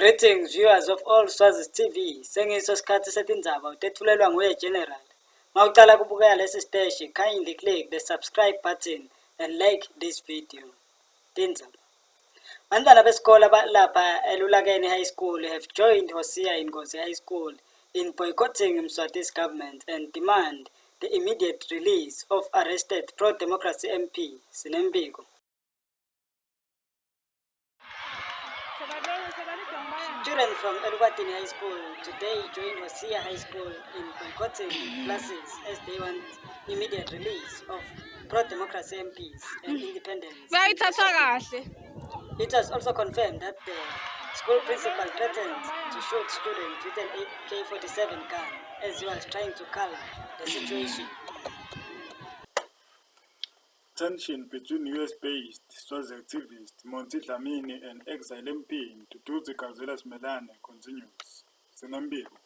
Greetings viewers of all Swazis TV. Sengiso sikhathi setindzaba utetfulelwa nguye General. Mawucala kubukela lesi siteshi, kindly click the subscribe button and like this video. Tindzaba. Bantwana besikole lapha Elulakeni High School have joined Hosea in Gawzela High School in boycotting Mswati's government and demand the immediate release of arrested pro-democracy MP Sinembiko. Students from Elulakeni High School today joined Hosea High School in boycotting classes as they want immediate release of pro-democracy MPs and independence. It was also confirmed that the school principal threatened to shoot students with an AK-47 gun as he was trying to calm the situation. Tension between US-based Swazi activist Monty Tension and exile MP Ntutuzi Gawzela continues. Sinembiko.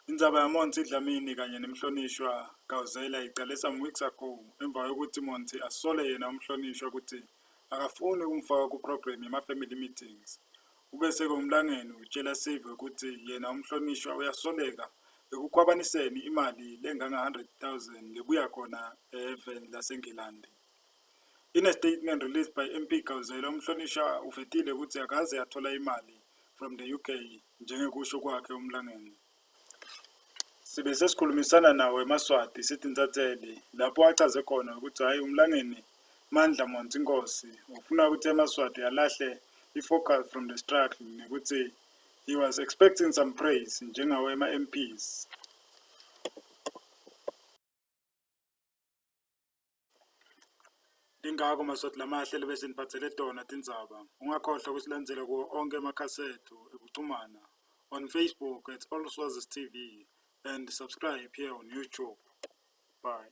Indzaba ya Monty Tension kanye nemhlonishwa Gawzela iqale some weeks ago emva kokuthi Monty asole yena umhlonishwa ukuthi akafuni ukumfaka ku-program yama-family meetings. Ubese kumlangeni utshela Save ukuthi yena umhlonishwa uyasoleka ekukhwabaniseni imali lenga-100,000 lebuya khona e-Heaven laseNgilandi. In a statement released by MP Gawzela, umhlonishwa ufetile ukuthi akaze athola imali from the UK njengekusho kwakhe umlangeni. Sibe sesikhulumisana nawe eMaswati sithi nitsathele lapho achaze khona ukuthi hayi umlangeni Mandla Monty Nkosi ufuna ukuthi eMaswati alahle i-focus from the struggle nekuthi he was expecting some praise njengawe ma-MPs. Ingakho Maswati lamahle bese niphathele tona tindzaba. Ungakhohlwa kusilandzela kuwo onke emakhasi ethu ekuxhumana on Facebook at All Swazis TV and subscribe here on YouTube. Bye.